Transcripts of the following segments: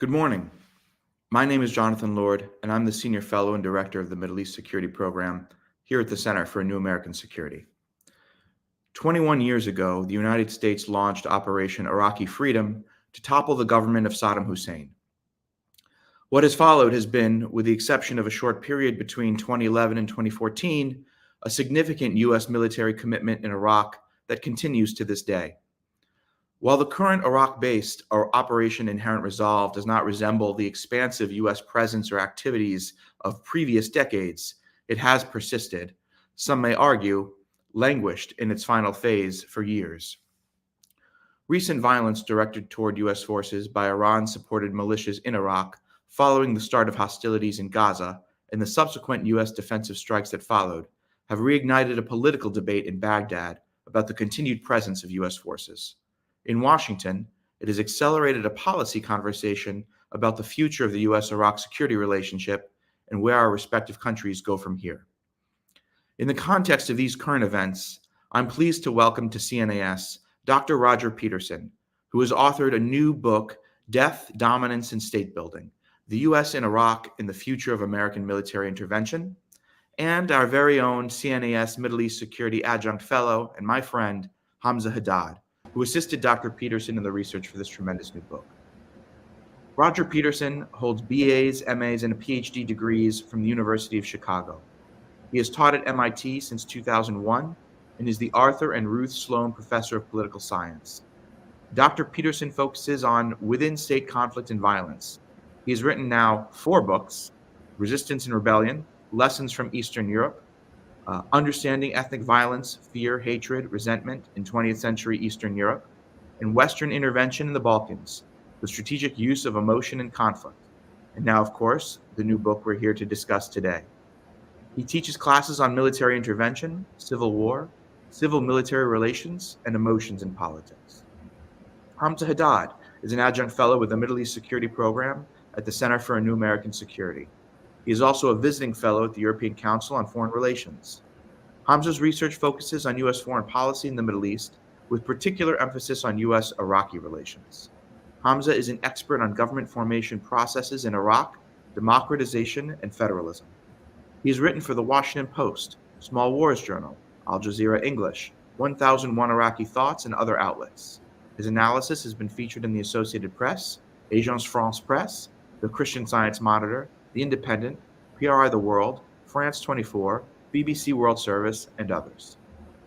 Good morning. My name is Jonathan Lord, and I'm the Senior Fellow and Director of the Middle East Security Program here at the Center for New American Security. 21 years ago, the United States launched Operation Iraqi Freedom to topple the government of Saddam Hussein. What has followed has been, with the exception of a short period between 2011 and 2014, a significant U.S. military commitment in Iraq that continues to this day. While the current Iraq-based Operation Inherent Resolve does not resemble the expansive U.S. presence or activities of previous decades, it has persisted, some may argue, languished in its final phase for years. Recent violence directed toward U.S. forces by Iran-supported militias in Iraq following the start of hostilities in Gaza and the subsequent U.S. defensive strikes that followed have reignited a political debate in Baghdad about the continued presence of U.S. forces. In Washington, it has accelerated a policy conversation about the future of the U.S.-Iraq security relationship and where our respective countries go from here. In the context of these current events, I'm pleased to welcome to CNAS Dr. Roger Petersen, who has authored a new book, Death, Dominance, and State Building, the U.S. in Iraq and the Future of American Military Intervention, and our very own CNAS Middle East Security Adjunct Fellow and my friend, Hamzeh Hadad, who assisted Dr. Petersen in the research for this tremendous new book. Roger Petersen holds BAs, MAs, and PhD degrees from the University of Chicago. He has taught at MIT since 2001 and is the Arthur and Ruth Sloan Professor of Political Science. Dr. Petersen focuses on within-state conflict and violence. He has written now 4 books: Resistance and Rebellion, Lessons from Eastern Europe, Understanding Ethnic Violence, Fear, Hatred, Resentment in 20th Century Eastern Europe, and Western Intervention in the Balkans, the Strategic Use of Emotion and Conflict. And now, of course, the new book we're here to discuss today. He teaches classes on military intervention, civil war, civil-military relations, and emotions in politics. Hamzeh Hadad is an adjunct fellow with the Middle East Security Program at the Center for New American Security. He is also a visiting fellow at the European Council on Foreign Relations. Hamzeh's research focuses on U.S. foreign policy in the Middle East, with particular emphasis on U.S.-Iraqi relations. Hamzeh is an expert on government formation processes in Iraq, democratization, and federalism. He has written for the Washington Post, Small Wars Journal, Al Jazeera English, 1001 Iraqi Thoughts, and other outlets. His analysis has been featured in the Associated Press, Agence France Presse, the Christian Science Monitor, The Independent, PRI The World, France 24, BBC World Service, and others.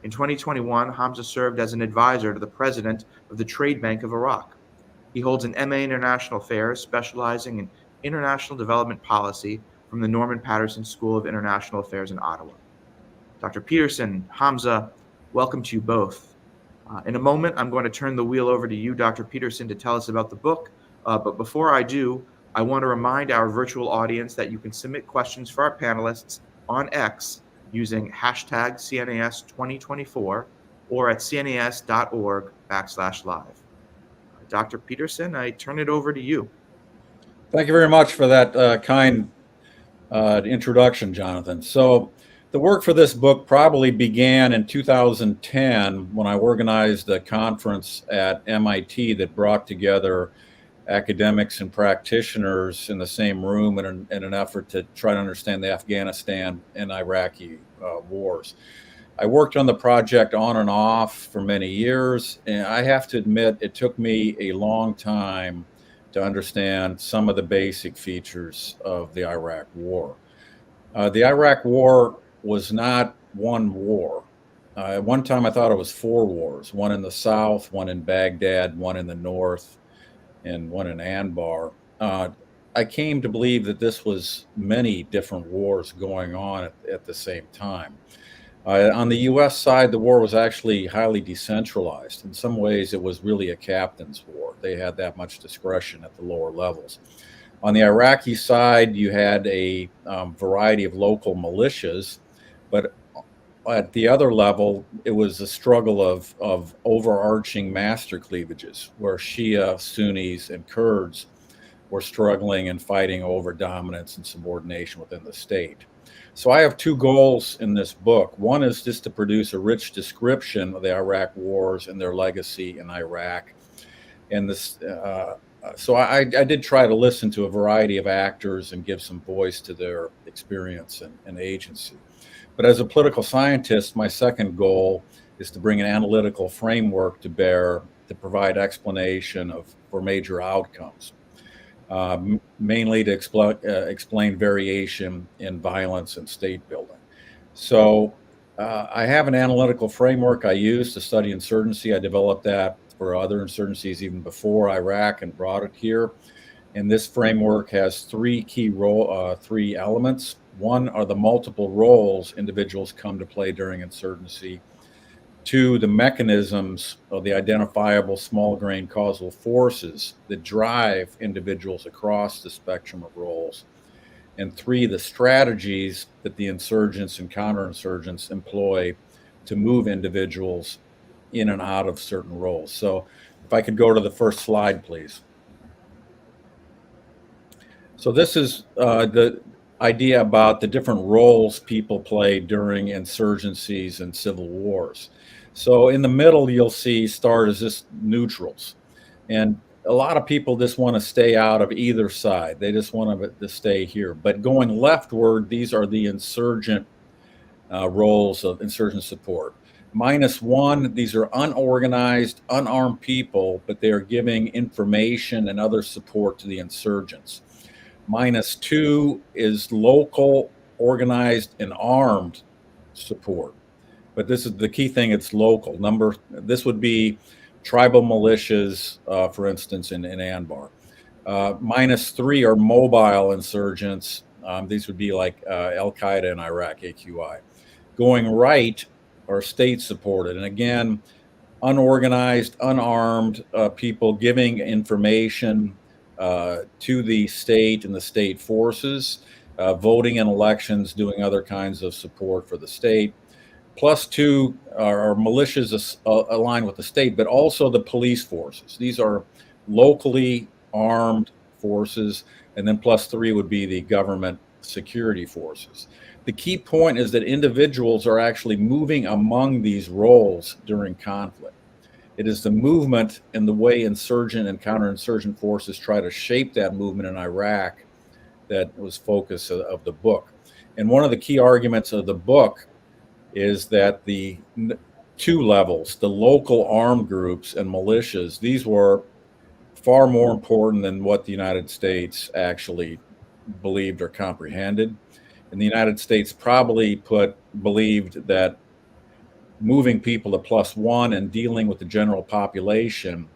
In 2021, Hamzeh served as an advisor to the president of the Trade Bank of Iraq. He holds an MA in International Affairs, specializing in international development policy from the Norman Paterson School of International Affairs in Ottawa. Dr. Petersen, Hamzeh, welcome to you both. In a moment, I'm going to turn the wheel over to you, Dr. Petersen, to tell us about the book. But before I do, I want to remind our virtual audience that you can submit questions for our panelists on X using hashtag CNAS 2024 or at cnas.org/live. Dr. Petersen, I turn it over to you. Thank you very much for that kind introduction, Jonathan. So the work for this book probably began in 2010 when I organized a conference at MIT that brought together academics and practitioners in the same room in an effort to try to understand the Afghanistan and Iraqi wars. I worked on the project on and off for many years, and I have to admit it took me a long time to understand some of the basic features of the Iraq War. The Iraq War was not one war. At one time I thought it was 4 wars, one in the south, one in Baghdad, one in the north, and one in Anbar. I came to believe that this was many different wars going on at the same time. On the U.S. side, the war was actually highly decentralized. In some ways, it was really a captain's war. They had that much discretion at the lower levels. On the Iraqi side, you had a variety of local militias, but at the other level, it was a struggle of overarching master cleavages where Shia, Sunnis, and Kurds were struggling and fighting over dominance and subordination within the state. So I have 2 goals in this book. One is just to produce a rich description of the Iraq wars and their legacy in Iraq. And this So I did try to listen to a variety of actors and give some voice to their experience and agency. But as a political scientist, my second goal is to bring an analytical framework to bear to provide explanation for major outcomes, mainly to explain variation in violence and state building. So I have an analytical framework I use to study insurgency. I developed that for other insurgencies even before Iraq and brought it here. And this framework has three elements. One are the multiple roles individuals come to play during insurgency. Two, the mechanisms of the identifiable small grain causal forces that drive individuals across the spectrum of roles. And three, the strategies that the insurgents and counterinsurgents employ to move individuals in and out of certain roles. So if I could go to the first slide, please. So this is the idea about the different roles people play during insurgencies and civil wars. So in the middle, you'll see starred as just neutrals. And a lot of people just want to stay out of either side. They just want to stay here. But going leftward, these are the insurgent roles of insurgent support. -1, these are unorganized, unarmed people, but they are giving information and other support to the insurgents. -2 is local, organized, and armed support. But this is the key thing, it's local. This would be tribal militias, for instance, in Anbar. -3 are mobile insurgents. These would be like Al-Qaeda in Iraq, AQI. Going right are state supported. And again, unorganized, unarmed people giving information to the state and the state forces, voting in elections, doing other kinds of support for the state. +2 are militias aligned with the state, but also the police forces. These are locally armed forces. And then +3 would be the government security forces. The key point is that individuals are actually moving among these roles during conflict. It is the movement and the way insurgent and counterinsurgent forces try to shape that movement in Iraq that was focus of the book. And one of the key arguments of the book is that the two levels, the local armed groups and militias, these were far more important than what the United States actually believed or comprehended. And the United States probably believed that moving people to +1 and dealing with the general population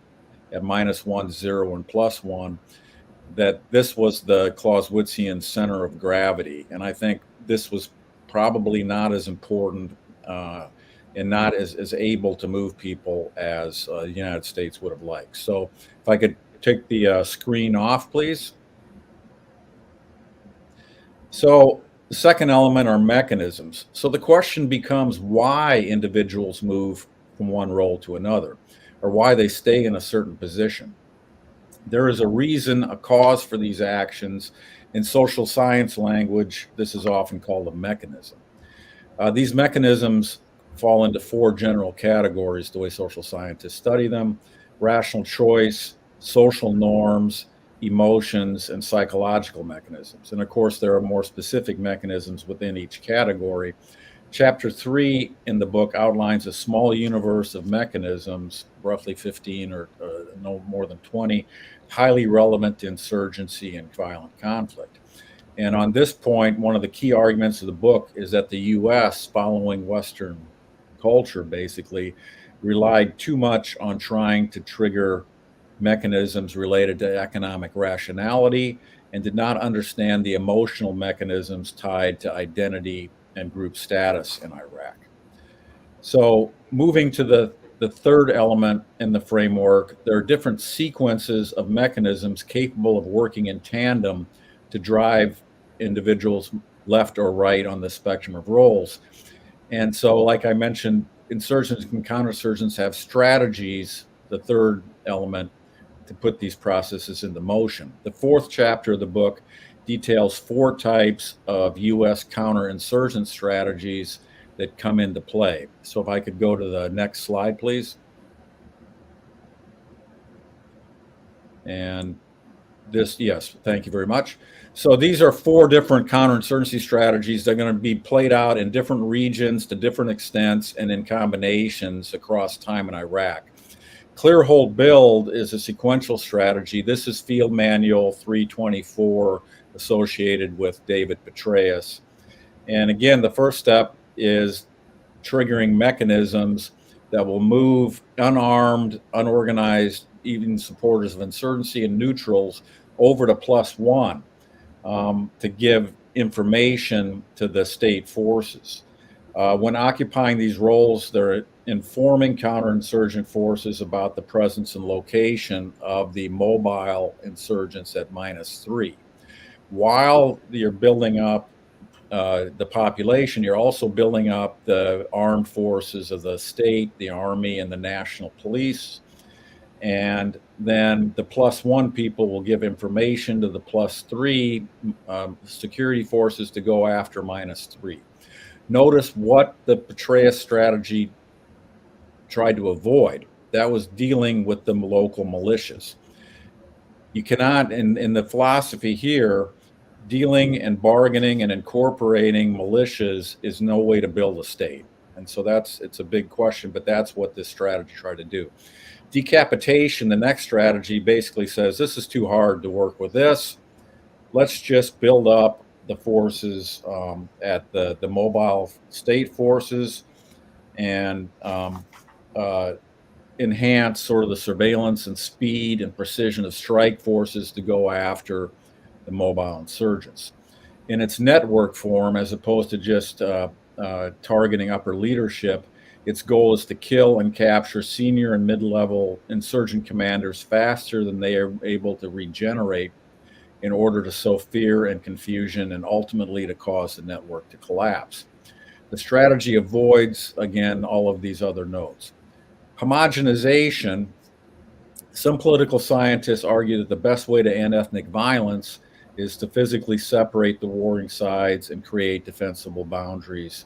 at -1, 0, and +1, that this was the Clausewitzian center of gravity. And I think this was probably not as important and not as able to move people as the United States would have liked. So if I could take the screen off, please. So the second element are mechanisms. So the question becomes why individuals move from one role to another, or why they stay in a certain position. There is a reason, a cause for these actions. In social science language, this is often called a mechanism. These mechanisms fall into 4 general categories, the way social scientists study them: rational choice, social norms, emotions, and psychological mechanisms. And of course, there are more specific mechanisms within each category. Chapter 3 in the book outlines a small universe of mechanisms, roughly 15 or no more than 20, highly relevant to insurgency and violent conflict. And on this point, one of the key arguments of the book is that the U.S., following Western culture, basically relied too much on trying to trigger mechanisms related to economic rationality and did not understand the emotional mechanisms tied to identity and group status in Iraq. So moving to the third element in the framework, there are different sequences of mechanisms capable of working in tandem to drive individuals left or right on the spectrum of roles. And so, like I mentioned, insurgents and counterinsurgents have strategies, the third element, to put these processes into motion. The 4th chapter of the book details 4 types of U.S. counterinsurgent strategies that come into play. So if I could go to the next slide, please. And this, yes, thank you very much. So these are 4 different counterinsurgency strategies. They're going to be played out in different regions to different extents and in combinations across time in Iraq. Clear, hold, build is a sequential strategy. This is Field Manual 324 associated with David Petraeus. And again, the first step is triggering mechanisms that will move unarmed, unorganized, even supporters of insurgency and neutrals over to +1 to give information to the state forces. When occupying these roles, they're informing counterinsurgent forces about the presence and location of the mobile insurgents at -3. While you're building up the population, you're also building up the armed forces of the state, the army, and the national police. And then the +1 people will give information to the +3 security forces to go after -3. Notice what the Petraeus strategy tried to avoid. That was dealing with the local militias. You cannot, in the philosophy here, dealing and bargaining and incorporating militias is no way to build a state. And so it's a big question, but that's what this strategy tried to do. Decapitation, the next strategy, basically says this is too hard to work with this. Let's just build up the forces at the mobile state forces and enhance sort of the surveillance and speed and precision of strike forces to go after the mobile insurgents. In its network form, as opposed to just targeting upper leadership, its goal is to kill and capture senior and mid-level insurgent commanders faster than they are able to regenerate in order to sow fear and confusion and ultimately to cause the network to collapse. The strategy avoids, again, all of these other nodes. Homogenization. Some political scientists argue that the best way to end ethnic violence is to physically separate the warring sides and create defensible boundaries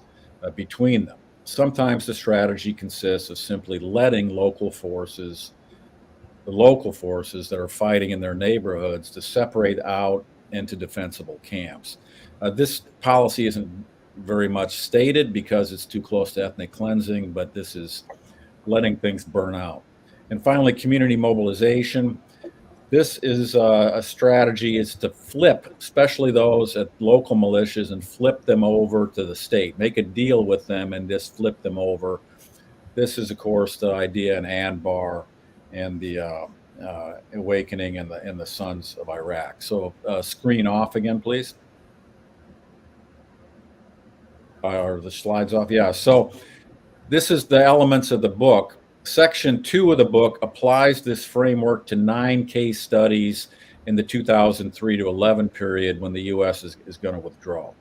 between them. Sometimes the strategy consists of simply letting the local forces that are fighting in their neighborhoods to separate out into defensible camps. This policy isn't very much stated because it's too close to ethnic cleansing, but this is letting things burn out. And finally, community mobilization. This is a strategy is to flip, especially those at local militias, and flip them over to the state. Make a deal with them and just flip them over. This is, of course, the idea in Anbar and the awakening and the Sons of Iraq. So screen off again, please. Are the slides off? Yeah. So this is the elements of the book. Section 2 of the book applies this framework to 9 case studies in the 2003 to 11 period when the U.S. is going to withdraw.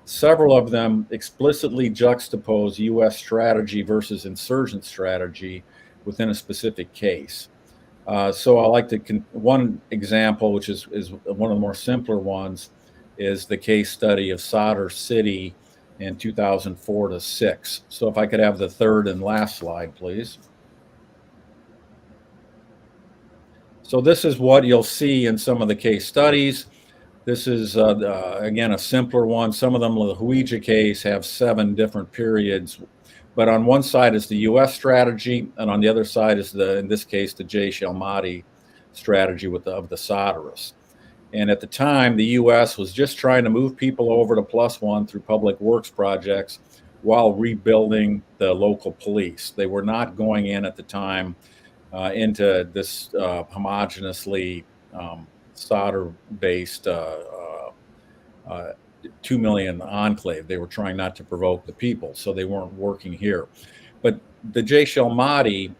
Several of them explicitly juxtapose U.S. strategy versus insurgent strategy within a specific case. So I like to, one example, which is one of the more simpler ones, is the case study of Sadr City in 2004 to 6. So if I could have the third and last slide, please. So this is what you'll see in some of the case studies. This is, again, a simpler one. Some of them, the Hawija case, have 7 different periods. But on one side is the U.S. strategy, and on the other side is, in this case, the Jaish al-Mahdi strategy of the Sadrists. And at the time, the U.S. was just trying to move people over to +1 through public works projects while rebuilding the local police. They were not going in at the time into this homogeneously Sadr-based 2 million enclave. They were trying not to provoke the people, so they weren't working here. But the Jaish al-Mahdi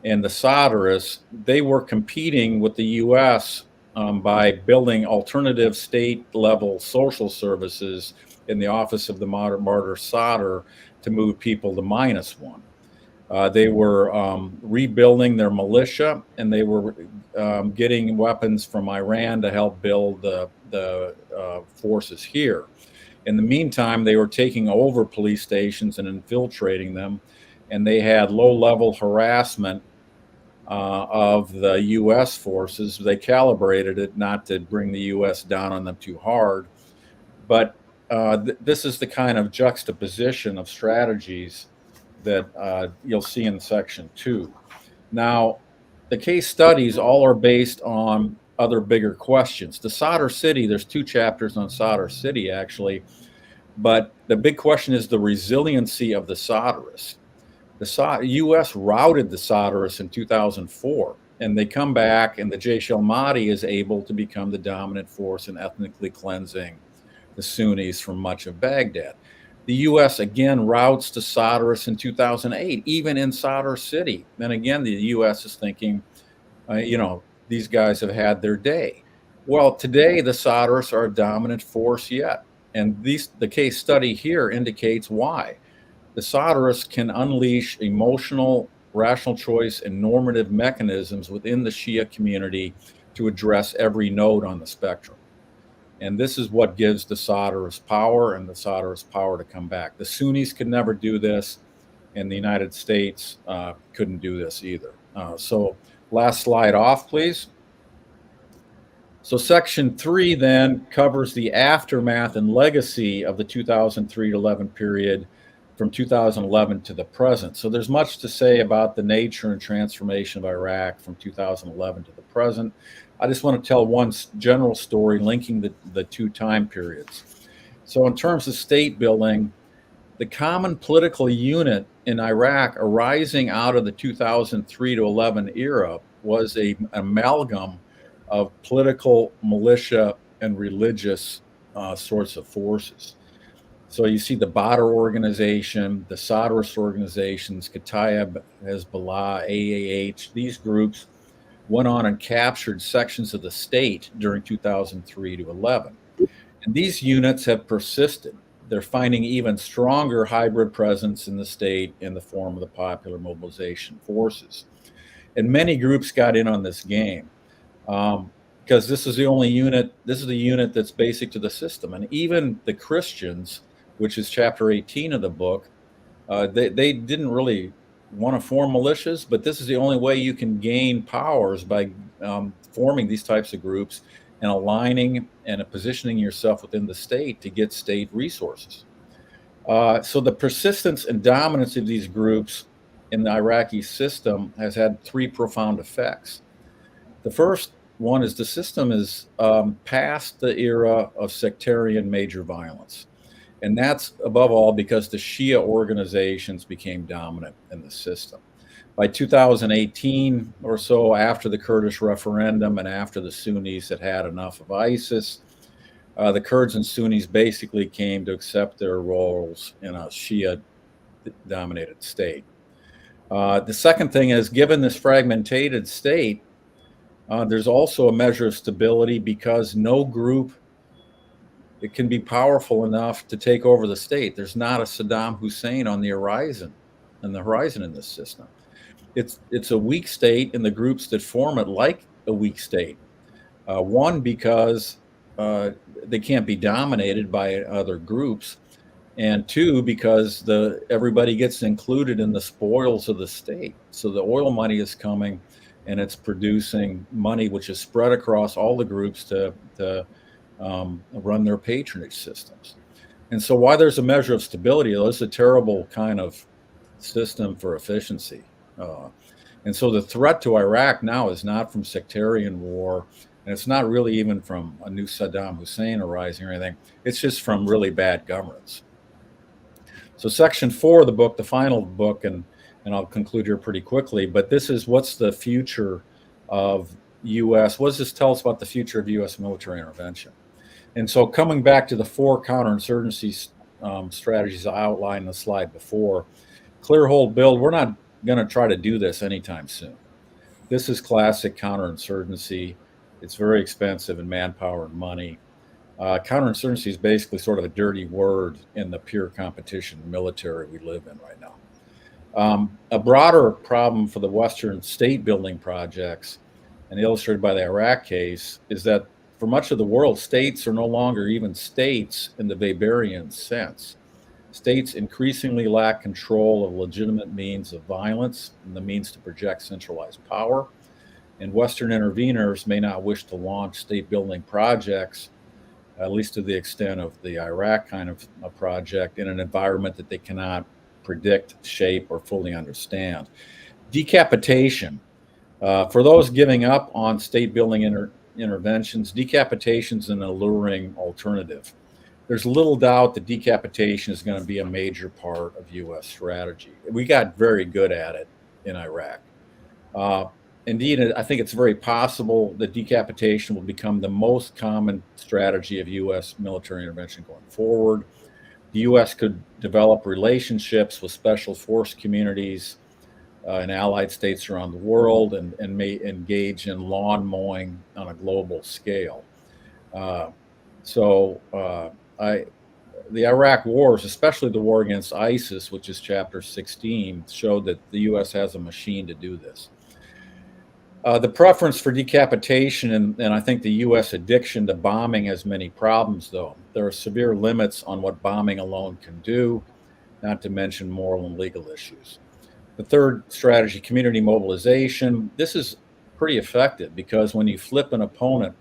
and the Sadrists, they were competing with the U.S. By building alternative state-level social services in the office of the martyr Sadr to move people to -1. They were rebuilding their militia, and they were getting weapons from Iran to help build the forces here. In the meantime, they were taking over police stations and infiltrating them, and they had low-level harassment of the U.S. forces. They calibrated it not to bring the U.S. down on them too hard. But this is the kind of juxtaposition of strategies that you'll see in section 2. Now, the case studies all are based on other bigger questions. The Sadr City, there's 2 chapters on Sadr City, actually. But the big question is the resiliency of the Sadrists. The U.S. routed the Sadrists in 2004, and they come back, and the Jaish al-Mahdi is able to become the dominant force in ethnically cleansing the Sunnis from much of Baghdad. The U.S. again routes the Sadrists in 2008, even in Sadr City. And again, the U.S. is thinking, these guys have had their day. Well, today the Sadrists are a dominant force yet. And the case study here indicates why. The Sadrists can unleash emotional, rational choice, and normative mechanisms within the Shia community to address every node on the spectrum. And this is what gives the Sadrists power, and the Sadrists power to come back. The Sunnis could never do this, and the United States couldn't do this either. So last slide off, please. So section 3 then covers the aftermath and legacy of the 2003 to 11 period from 2011 to the present. So there's much to say about the nature and transformation of Iraq from 2011 to the present. I just want to tell one general story linking the 2 time periods. So in terms of state building, the common political unit in Iraq arising out of the 2003 to 11 era was an amalgam of political, militia, and religious sorts of forces. So you see the Badr organization, the Sadrist organizations, Kataib, Hezbollah, AAH, these groups went on and captured sections of the state during 2003 to 11. And these units have persisted. They're finding even stronger hybrid presence in the state in the form of the Popular Mobilization Forces. And many groups got in on this game. Because this is the only unit, this is the unit that's basic to the system. And even the Christians, which is chapter 18 of the book, they didn't really want to form militias, but this is the only way you can gain powers by forming these types of groups and aligning and positioning yourself within the state to get state resources. So the persistence and dominance of these groups in the Iraqi system has had 3 profound effects. The first one is the system is past the era of sectarian major violence. And that's above all because the Shia organizations became dominant in the system. By 2018 or so, after the Kurdish referendum and after the Sunnis had had enough of ISIS, the Kurds and Sunnis basically came to accept their roles in a Shia-dominated state. The second thing is, given this fragmented state, there's also a measure of stability because no group it can be powerful enough to take over the state. There's not a Saddam Hussein on the horizon in this system. It's a weak state, and the groups that form it like a weak state. One, because they can't be dominated by other groups, and 2, because everybody gets included in the spoils of the state. So the oil money is coming, and it's producing money which is spread across all the groups to run their patronage systems. And so while there's a measure of stability, it's a terrible kind of system for efficiency. And so the threat to Iraq now is not from sectarian war, and it's not really even from a new Saddam Hussein arising or anything. It's just from really bad governance. So section 4 of the book, the final book, and I'll conclude here pretty quickly, but this is what's the future of U.S. What does this tell us about the future of U.S. military intervention? And so coming back to the 4 counterinsurgency strategies I outlined in the slide before, clear, hold, build, we're not going to try to do this anytime soon. This is classic counterinsurgency. It's very expensive in manpower and money. Counterinsurgency is basically sort of a dirty word in the pure competition military we live in right now. A broader problem for the Western state building projects, and illustrated by the Iraq case, is that for much of the world, states are no longer even states in the Weberian sense. States increasingly lack control of legitimate means of violence and the means to project centralized power. And Western interveners may not wish to launch state-building projects, at least to the extent of the Iraq kind of a project, in an environment that they cannot predict, shape, or fully understand. Decapitation. For those giving up on state-building interventions, decapitation is an alluring alternative. There's little doubt that decapitation is going to be a major part of U.S. strategy. We got very good at it in Iraq. Indeed, I think it's very possible that decapitation will become the most common strategy of U.S. military intervention going forward. The U.S. could develop relationships with special force communities in allied states around the world and may engage in lawn mowing on a global scale. The Iraq wars, especially the war against ISIS, which is chapter 16, showed that the U.S. has a machine to do this. The preference for decapitation and I think the U.S. addiction to bombing has many problems, though. There are severe limits on what bombing alone can do, not to mention moral and legal issues. The third strategy, community mobilization. This is pretty effective because when you flip an opponent,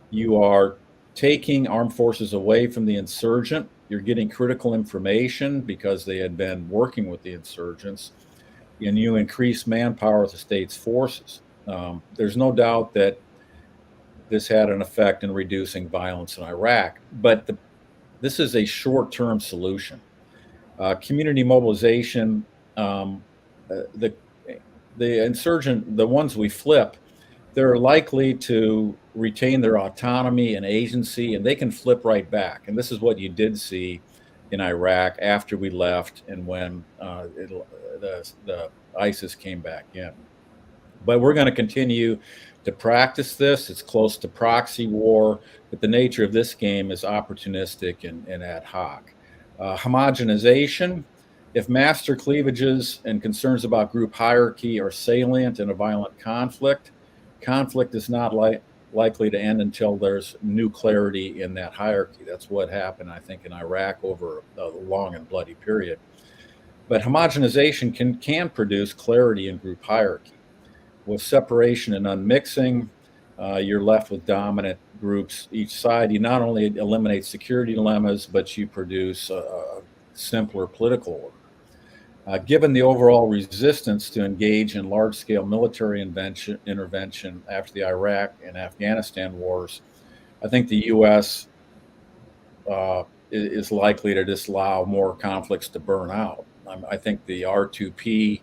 you are taking armed forces away from the insurgent. You're getting critical information because they had been working with the insurgents, and you increase manpower of the state's forces. There's no doubt that this had an effect in reducing violence in Iraq, but this is a short-term solution. Community mobilization, the insurgent, the ones we flip, they're likely to retain their autonomy and agency, and they can flip right back. And this is what you did see in Iraq after we left and when the ISIS came back in. But we're going to continue to practice this. It's close to proxy war, but the nature of this game is opportunistic and ad hoc. Homogenization. If master cleavages and concerns about group hierarchy are salient in a violent conflict, conflict is not likely to end until there's new clarity in that hierarchy. That's what happened, I think, in Iraq over a long and bloody period. But homogenization can produce clarity in group hierarchy. With separation and unmixing, you're left with dominant groups each side. You not only eliminate security dilemmas, but you produce a simpler political order. Given the overall resistance to engage in large-scale military intervention after the Iraq and Afghanistan wars, I think the U.S. Is likely to disallow more conflicts to burn out. I think the R2P,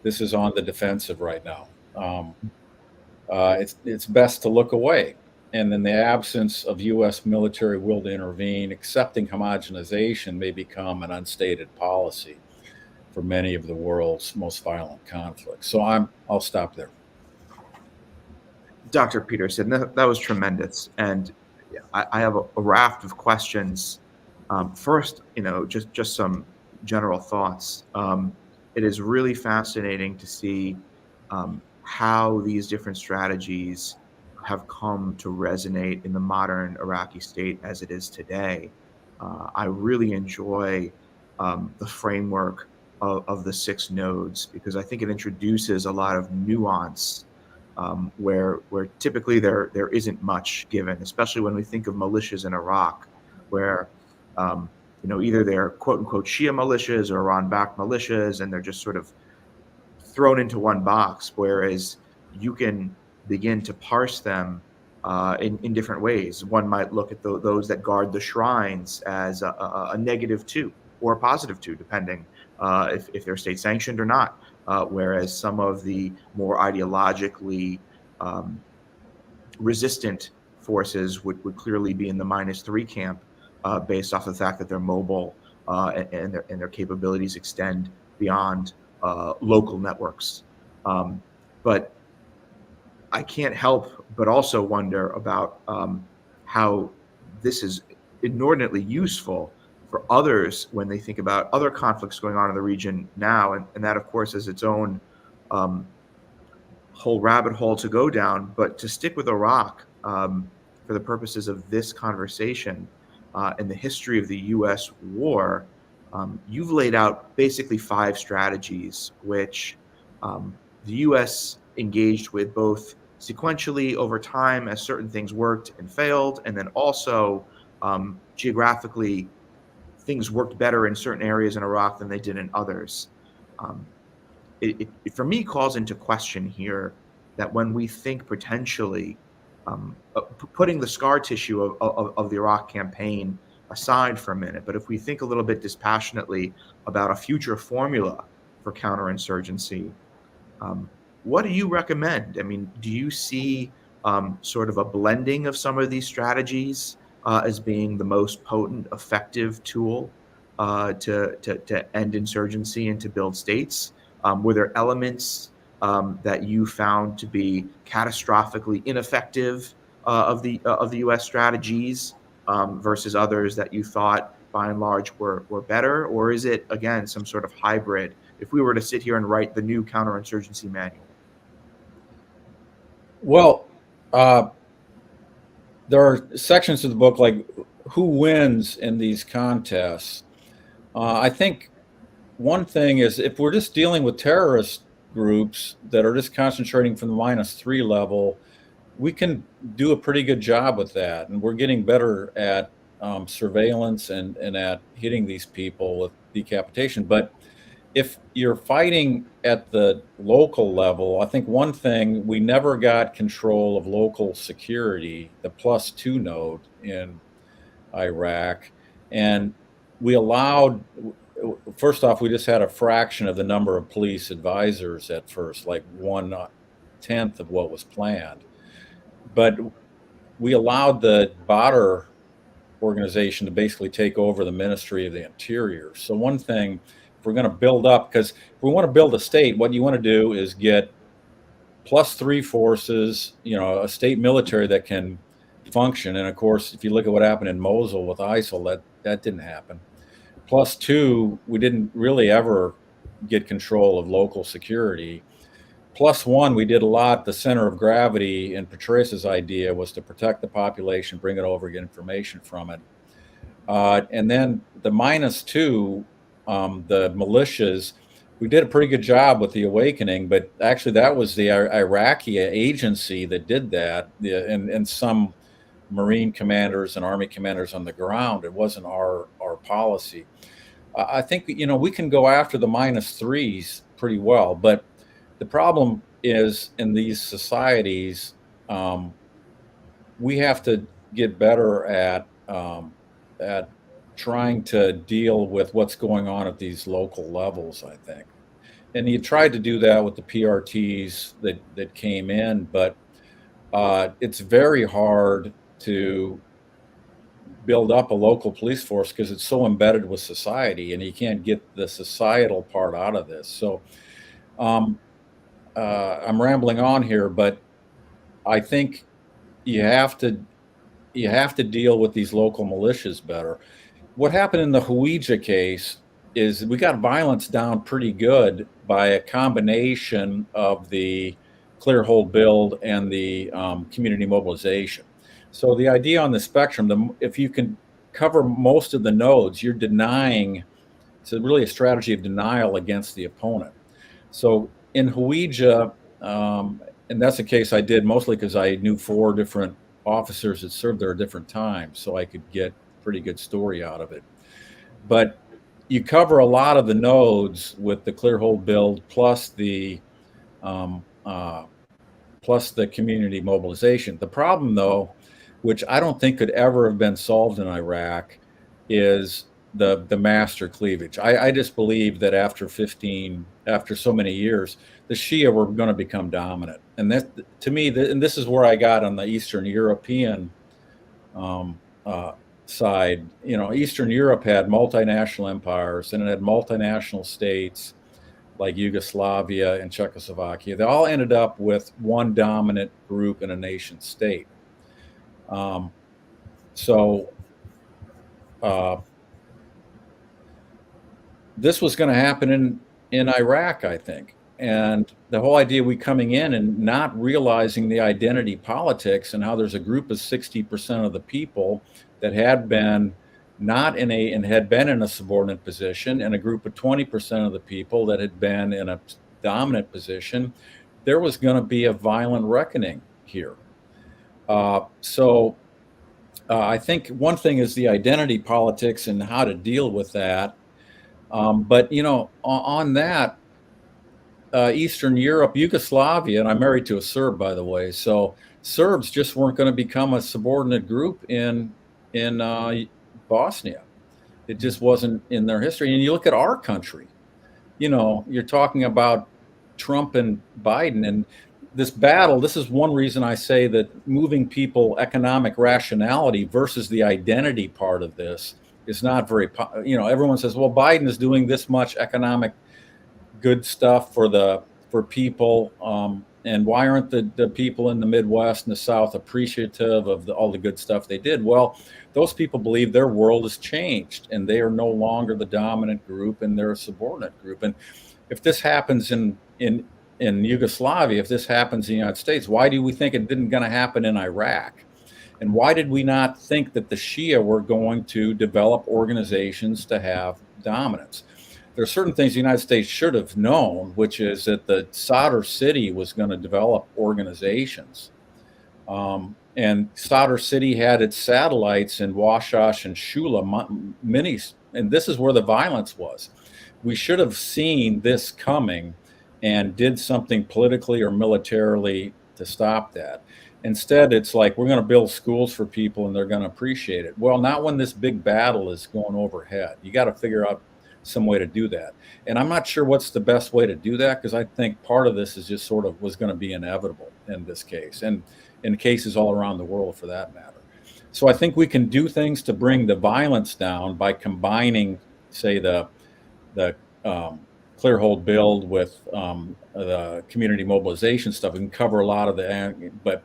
this is on the defensive right now. It's best to look away. And in the absence of U.S. military will to intervene, accepting homogenization may become an unstated policy for many of the world's most violent conflicts. So I'll stop there. Dr. Petersen, that was tremendous. And I have a raft of questions. First, just some general thoughts. It is really fascinating to see how these different strategies have come to resonate in the modern Iraqi state as it is today. I really enjoy the framework of the 6 nodes because I think it introduces a lot of nuance where typically there isn't much given, especially when we think of militias in Iraq, where either they're quote unquote Shia militias or Iran-backed militias, and they're just sort of thrown into one box, whereas you can begin to parse them in different ways. One might look at those that guard the shrines as a -2 or a +2, depending if they're state sanctioned or not. Whereas some of the more ideologically resistant forces would clearly be in the -3 camp, based off the fact that they're mobile and their capabilities extend beyond local networks. But I can't help but also wonder about how this is inordinately useful for others when they think about other conflicts going on in the region now. And that, of course, is its own whole rabbit hole to go down. But to stick with Iraq for the purposes of this conversation and the history of the U.S. war, You've laid out basically 5 strategies which the U.S. engaged with both sequentially over time as certain things worked and failed, and then also geographically, things worked better in certain areas in Iraq than they did in others. Um, it for me calls into question here that when we think potentially putting the scar tissue of the Iraq campaign aside for a minute, but if we think a little bit dispassionately about a future formula for counterinsurgency, what do you recommend? I mean, do you see sort of a blending of some of these strategies as being the most potent, effective tool to end insurgency and to build states? Were there elements that you found to be catastrophically ineffective of the U.S. strategies versus others that you thought, by and large, were better? Or is it, again, some sort of hybrid? If we were to sit here and write the new counterinsurgency manual? Well, there are sections of the book like who wins in these contests. I think one thing is if we're just dealing with terrorist groups that are just concentrating from the -3 level, we can do a pretty good job with that. And we're getting better at surveillance and at hitting these people with decapitation. But if you're fighting at the local level, I think one thing, we never got control of local security, the +2 node in Iraq. And we allowed, first off, we just had a fraction of the number of police advisors at first, like 1/10 of what was planned. But we allowed the Badr organization to basically take over the Ministry of the Interior. So one thing, if we're going to build up, because if we want to build a state, what you want to do is get +3 forces, a state military that can function. And of course, if you look at what happened in Mosul with ISIL, that didn't happen. +2, we didn't really ever get control of local security. +1, we did a lot. The center of gravity in Petersen's idea was to protect the population, bring it over, get information from it. And then the -2, the militias, we did a pretty good job with the awakening, but actually that was the Iraqi agency that did that, and some Marine commanders and Army commanders on the ground. It wasn't our policy. I think, we can go after the -3s pretty well, but the problem is in these societies, we have to get better at trying to deal with what's going on at these local levels, I think. And you tried to do that with the PRTs that came in, but it's very hard to build up a local police force because it's so embedded with society, and you can't get the societal part out of this. So I'm rambling on here, but I think you have to deal with these local militias better. What happened in the Hawija case is we got violence down pretty good by a combination of the clear hold build and the community mobilization. So the idea on the spectrum, if you can cover most of the nodes, you're denying. It's really a strategy of denial against the opponent. So in Hawija, and that's a case I did mostly because I knew 4 different officers that served there at different times, so I could get a pretty good story out of it. But you cover a lot of the nodes with the clear hold build plus the community mobilization. The problem, though, which I don't think could ever have been solved in Iraq, is the master cleavage. I just believe that after so many years, the Shia were going to become dominant. And that, to me, and this is where I got on the Eastern European side. Eastern Europe had multinational empires, and it had multinational states like Yugoslavia and Czechoslovakia. They all ended up with one dominant group in a nation state. This was going to happen in Iraq, I think. And the whole idea we coming in and not realizing the identity politics and how there's a group of 60% of the people that had been not in and had been in a subordinate position, and a group of 20% of the people that had been in a dominant position, there was going to be a violent reckoning here. I think one thing is the identity politics and how to deal with that. But, on that, Eastern Europe, Yugoslavia, and I'm married to a Serb, by the way, so Serbs just weren't going to become a subordinate group in Bosnia. It just wasn't in their history. And you look at our country, you're talking about Trump and Biden, and this battle. This is one reason I say that moving people economic rationality versus the identity part of this is not very, everyone says, well, Biden is doing this much economic good stuff for people, and why aren't the people in the Midwest and the South appreciative of all the good stuff they did? Well, those people believe their world has changed and they are no longer the dominant group and they're a subordinate group. And if this happens in Yugoslavia, if this happens in the United States, why do we think it didn't going to happen in Iraq? And why did we not think that the Shia were going to develop organizations to have dominance? There are certain things the United States should have known, which is that the Sadr City was going to develop organizations. And Sadr City had its satellites in Washosh and Shula minis, and this is where the violence was. We should have seen this coming and did something politically or militarily to stop that. Instead, it's like, we're going to build schools for people and they're going to appreciate it. Well, not when this big battle is going overhead. You got to figure out some way to do that. And I'm not sure what's the best way to do that, because I think part of this is just sort of was going to be inevitable in this case, and in cases all around the world for that matter. So I think we can do things to bring the violence down by combining, say, the clear hold build with the community mobilization stuff. We can cover a lot of but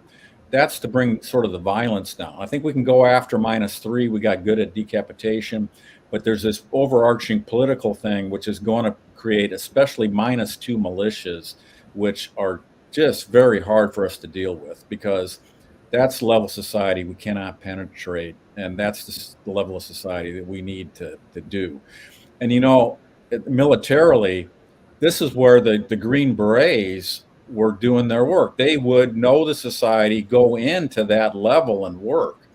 that's to bring sort of the violence down. I think we can go after -3. We got good at decapitation, but there's this overarching political thing which is going to create especially -2 militias, which are just very hard for us to deal with, because that's the level of society we cannot penetrate, and that's the level of society that we need to do. And militarily, this is where the Green Berets were doing their work. They would know the society, go into that level and work.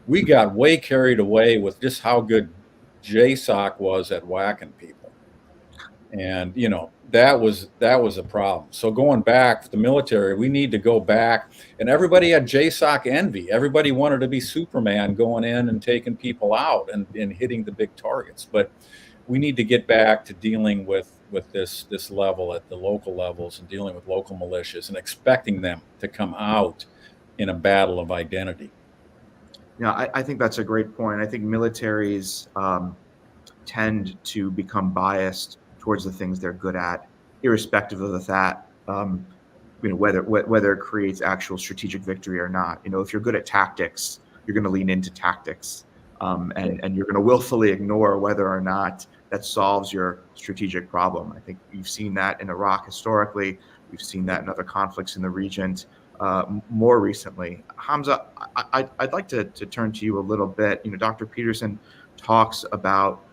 We got way carried away with just how good JSOC was at whacking people. And, that was a problem. So going back to the military, we need to go back, and everybody had JSOC envy. Everybody wanted to be Superman going in and taking people out and hitting the big targets. But we need to get back to dealing with this level at the local levels and dealing with local militias and expecting them to come out in a battle of identity. Yeah, I think that's a great point. I think militaries tend to become biased towards the things they're good at, irrespective of that, whether it creates actual strategic victory or not. If you're good at tactics, you're going to lean into tactics, and you're going to willfully ignore whether or not that solves your strategic problem. I think you've seen that in Iraq historically. We've seen that in other conflicts in the region more recently. Hamzeh, I'd like to turn to you a little bit. Dr. Petersen talks about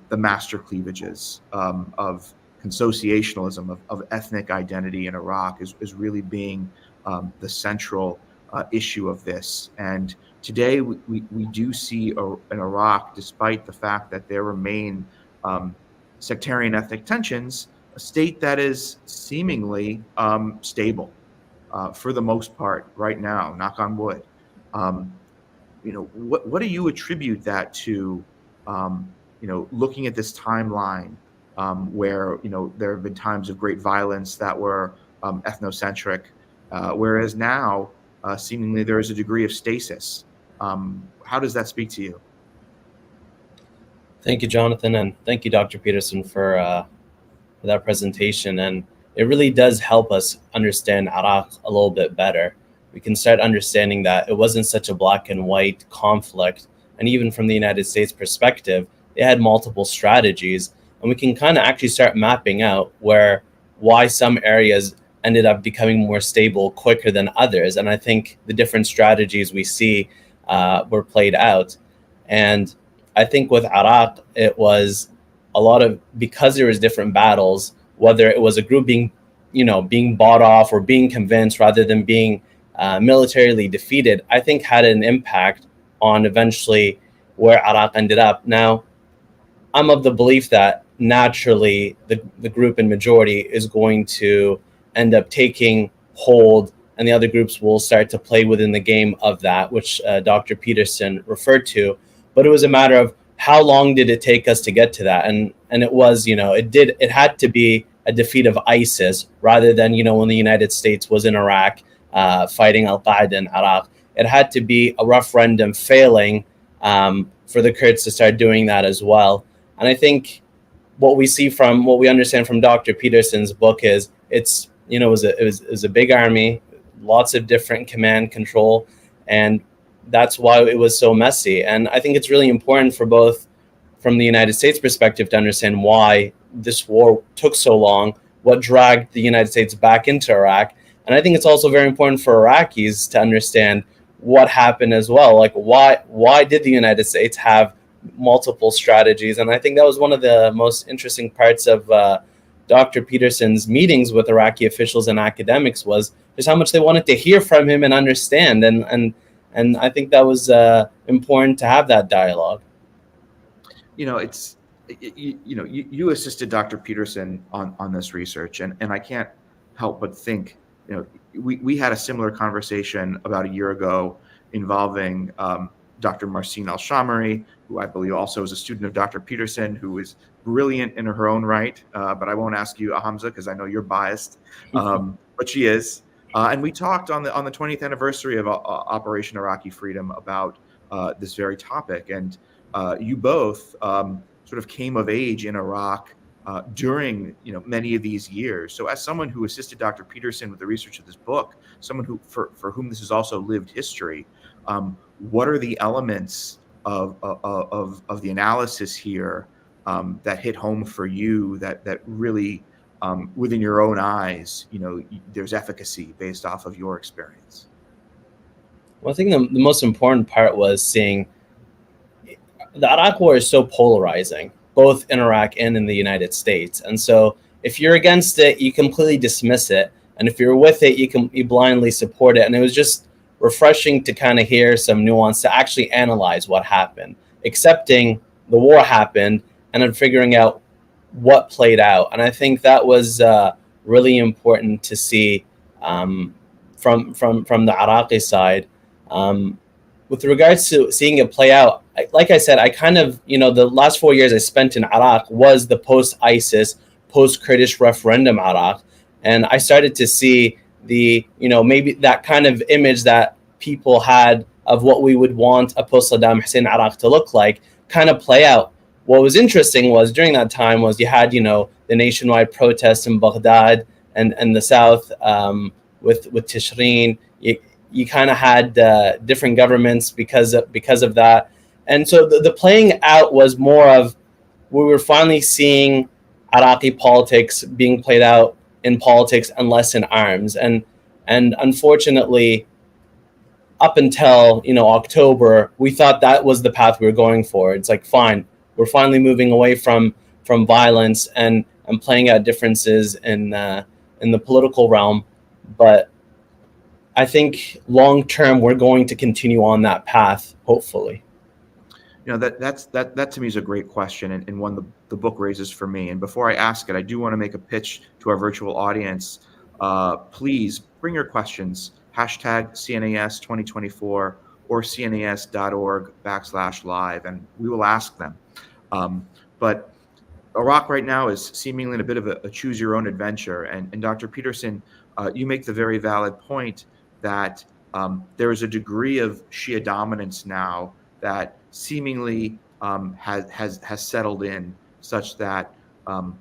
the master cleavages of consociationalism, of ethnic identity in Iraq is really being the central issue of this. And today we do see in Iraq, despite the fact that there remain sectarian ethnic tensions, a state that is seemingly stable for the most part right now, knock on wood. What do you attribute that to? Looking at this timeline where there have been times of great violence that were ethnocentric, whereas now seemingly there is a degree of stasis. How does that speak to you? Thank you, Jonathan, and thank you, Dr. Petersen, for that presentation. And it really does help us understand Iraq a little bit better. We can start understanding that it wasn't such a black and white conflict. And even from the United States perspective, they had multiple strategies. And we can kind of actually start mapping out why some areas ended up becoming more stable quicker than others. And I think the different strategies we see were played out. And I think with Iraq, it was a lot of, because there was different battles, whether it was a group being, being bought off or being convinced rather than being militarily defeated, I think had an impact on eventually where Iraq ended up. Now, I'm of the belief that naturally the group in majority is going to end up taking hold, and the other groups will start to play within the game of that, which Dr. Petersen referred to. But it was a matter of how long did it take us to get to that, and it was, it had to be a defeat of ISIS rather than, when the United States was in Iraq fighting Al-Qaeda in Iraq. It had to be a referendum failing for the Kurds to start doing that as well. And I think what we understand from Dr. Petersen's book is it was a big army, lots of different command control, and that's why it was so messy. And I think it's really important for both from the United States perspective to understand why this war took so long, what dragged the United States back into Iraq. And I think it's also very important for Iraqis to understand what happened as well. Like why did the United States have multiple strategies? And I think that was one of the most interesting parts of Dr. Petersen's meetings with Iraqi officials and academics was just how much they wanted to hear from him and understand. And I think that was important to have that dialogue. You assisted Dr. Petersen on this research, and I can't help but think, we had a similar conversation about a year ago involving Dr. Marcin Al-Shamari, who I believe also is a student of Dr. Petersen, who is brilliant in her own right. But I won't ask you, Hamzeh, because I know you're biased, but she is. And we talked on the 20th anniversary of Operation Iraqi Freedom about this very topic. And you both sort of came of age in Iraq during many of these years. So as someone who assisted Dr. Petersen with the research of this book, someone who for whom this is also lived history, what are the elements of the analysis here that hit home for you that really within your own eyes, there's efficacy based off of your experience? Well, I think the most important part was seeing the Iraq war is so polarizing, both in Iraq and in the United States. And so if you're against it, you completely dismiss it. And if you're with it, you blindly support it. And it was just refreshing to kind of hear some nuance, to actually analyze what happened, accepting the war happened, and then figuring out what played out. And I think that was really important to see from the Iraqi side. With regards to seeing it play out, like I said, I kind of, the last 4 years I spent in Iraq was the post-ISIS, post-Kurdish referendum Iraq. And I started to see maybe that kind of image that people had of what we would want a post-Saddam Hussein Iraq to look like kind of play out. What was interesting was during that time was you had, the nationwide protests in Baghdad and the south with Tishreen. You kind of had different governments because of that. And so the playing out was more of, we were finally seeing Iraqi politics being played out in politics and less in arms. And unfortunately, up until October, we thought that was the path we were going for. It's like, fine, we're finally moving away from violence and playing out differences in the political realm. But I think long term we're going to continue on that path, hopefully. That to me is a great question, and one the book raises for me. And before I ask it, I do want to make a pitch to our virtual audience. Please bring your questions, #CNAS 2024 or cnas.org/live, and we will ask them. But Iraq right now is seemingly in a bit of a choose your own adventure. And Dr. Petersen, you make the very valid point that there is a degree of Shia dominance now that seemingly has settled in, such that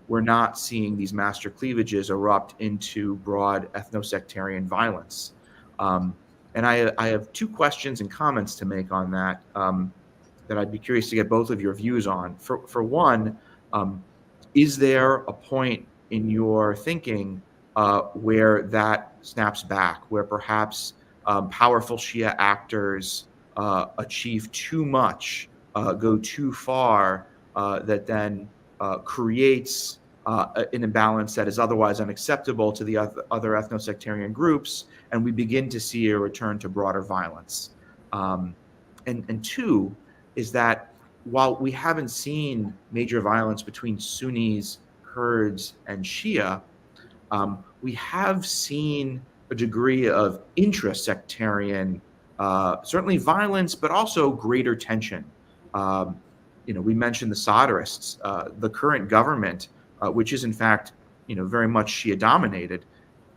we're not seeing these master cleavages erupt into broad ethno-sectarian violence. And I have two questions and comments to make on that that I'd be curious to get both of your views on. For one, is there a point in your thinking where that snaps back, where perhaps powerful Shia actors achieve too much go too far that then creates an imbalance that is otherwise unacceptable to the other ethno-sectarian groups, and we begin to see a return to broader violence. And two is that while we haven't seen major violence between Sunnis, Kurds, and Shia, we have seen a degree of intra-sectarian, certainly violence, but also greater tension. We mentioned the Sadrists, the current government, which is in fact, very much Shia dominated.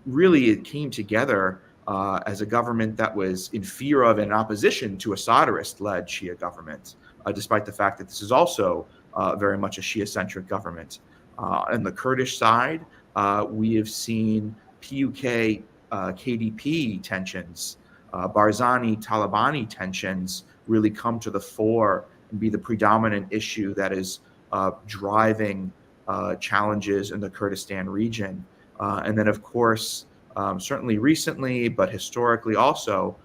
Really, it came together as a government that was in fear of and opposition to a Sadrist-led Shia government, despite the fact that this is also very much a Shia-centric government. On the Kurdish side, we have seen PUK, KDP tensions, Barzani, Talabani tensions really come to the fore and be the predominant issue that is driving challenges in the Kurdistan region. And then, of course, certainly recently, but historically also,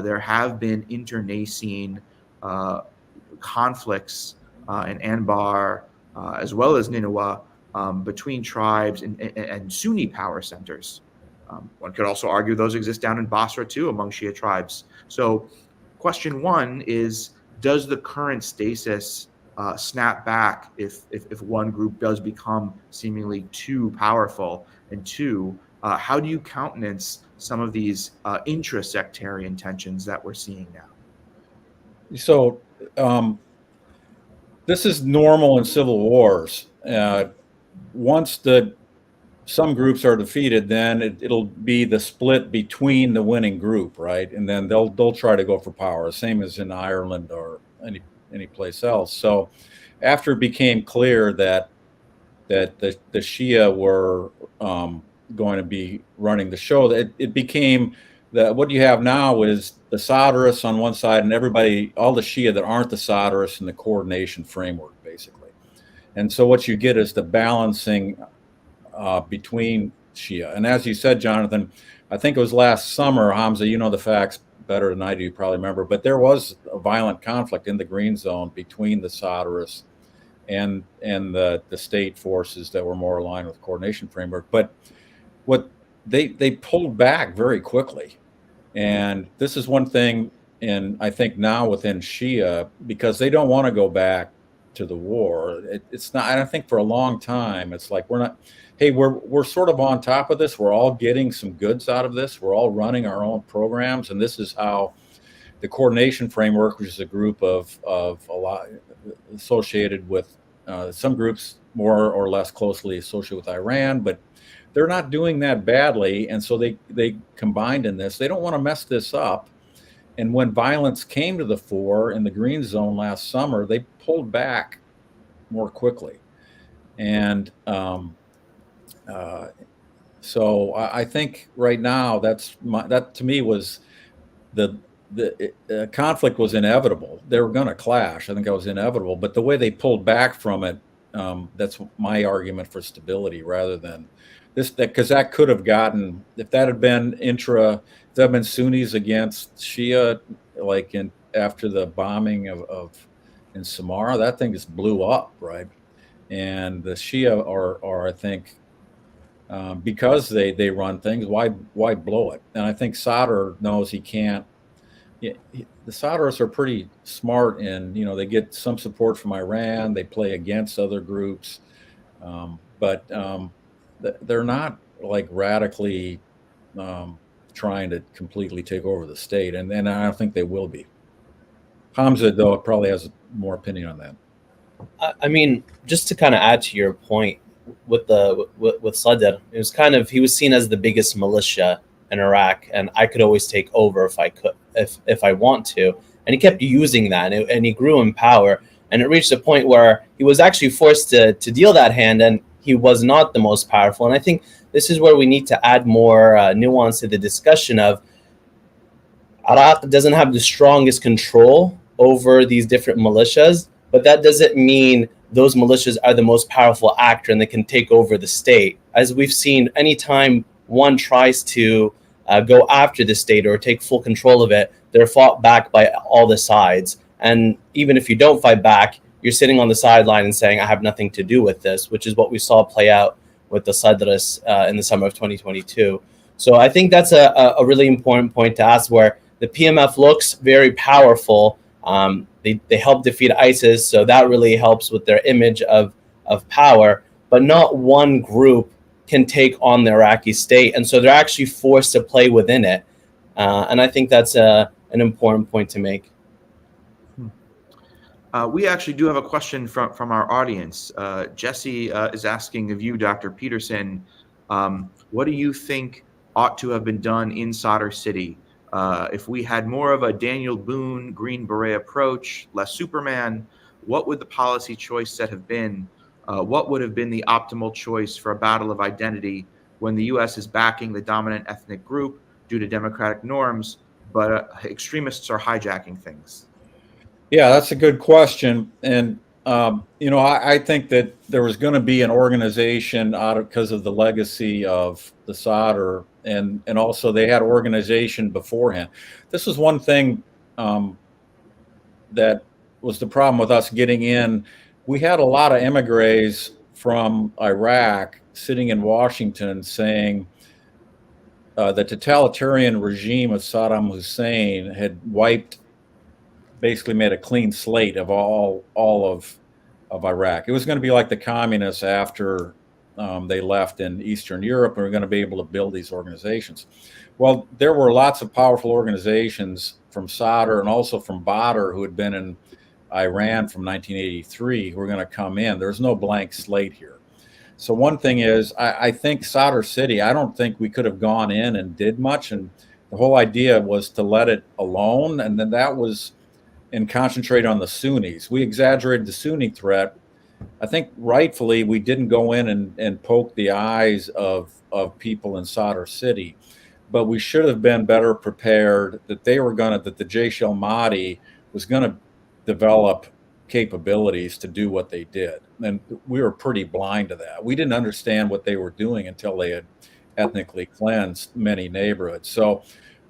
there have been internecine conflicts in Anbar, as well as Nineveh, between tribes and Sunni power centers. One could also argue those exist down in Basra too, among Shia tribes. So question one is, does the current stasis snap back if one group does become seemingly too powerful? And two, how do you countenance some of these intra-sectarian tensions that we're seeing now? So this is normal in civil wars. Once some groups are defeated, then it'll be the split between the winning group, right? And then they'll try to go for power, same as in Ireland or any place else. So after it became clear that the Shia were going to be running the show, it became that what you have now is the Sadrists on one side and everybody, all the Shia that aren't the Sadrists, in the coordination framework, basically. And so what you get is the balancing between Shia. And as you said, Jonathan, I think it was last summer, Hamzeh, you know the facts better than I do, you probably remember, but there was a violent conflict in the Green Zone between the Sadrists and the state forces that were more aligned with the coordination framework. But what they pulled back very quickly. And this is one thing, and I think now within Shia, because they don't want to go back to the war. It's not, and I think for a long time, it's like we're sort of on top of this. We're all getting some goods out of this. We're all running our own programs. And this is how the coordination framework, which is a group of a lot associated with some groups more or less closely associated with Iran, but they're not doing that badly. And so they combined in this. They don't want to mess this up. And when violence came to the fore in the Green Zone last summer, they pulled back more quickly. And so I think right now that to me was the conflict was inevitable. They were going to clash. I think that was inevitable. But the way they pulled back from it, that's my argument for stability rather than this, because that could have gotten, if that had been Sunnis against Shia, like after the bombing in Samarra, that thing just blew up, right? And the Shia are I think, because they run things, why blow it? And I think Sadr knows he can't. The Sadrists are pretty smart, and they get some support from Iran. They play against other groups, but they're not like radically trying to completely take over the state, and I don't think they will be. Hamzeh, though, probably has more opinion on that. I mean, just to kind of add to your point with Sadr, it was he was seen as the biggest militia in Iraq, and I could always take over if I want to, and he kept using that, and he grew in power, and it reached a point where he was actually forced to deal that hand, and he was not the most powerful. And I think this is where we need to add more nuance to the discussion of Iraq doesn't have the strongest control over these different militias, but that doesn't mean those militias are the most powerful actor and they can take over the state. As we've seen, anytime one tries to go after the state or take full control of it, they're fought back by all the sides. And even if you don't fight back, you're sitting on the sideline and saying, I have nothing to do with this, which is what we saw play out with the Sadrs in the summer of 2022. So I think that's a really important point to ask, where the PMF looks very powerful. They help defeat ISIS, so that really helps with their image of power, but not one group can take on the Iraqi state. And so they're actually forced to play within it. And I think that's an important point to make. We actually do have a question from our audience. Jesse is asking of you, Dr. Petersen, what do you think ought to have been done in Sadr City? If we had more of a Daniel Boone Green Beret approach, less Superman, what would the policy choice set have been? What would have been the optimal choice for a battle of identity when the U.S. is backing the dominant ethnic group due to democratic norms, but extremists are hijacking things? Yeah, that's a good question. And, I think that there was going to be an organization because of the legacy of the Sadr, and also they had organization beforehand. This was one thing that was the problem with us getting in. We had a lot of emigres from Iraq sitting in Washington saying the totalitarian regime of Saddam Hussein had basically made a clean slate of all of Iraq. It was going to be like the communists after they left in Eastern Europe, and we're going to be able to build these organizations. Well, there were lots of powerful organizations from Sadr and also from Badr who had been in Iran from 1983 who were going to come in. There's no blank slate here. So one thing is, I think Sadr City, I don't think we could have gone in and did much. And the whole idea was to let it alone. And then that was, and concentrate on the Sunnis. We exaggerated the Sunni threat. I think rightfully we didn't go in and poke the eyes of people in Sadr City, but we should have been better prepared that the Jaish al-Mahdi was going to develop capabilities to do what they did. And we were pretty blind to that. We didn't understand what they were doing until they had ethnically cleansed many neighborhoods. So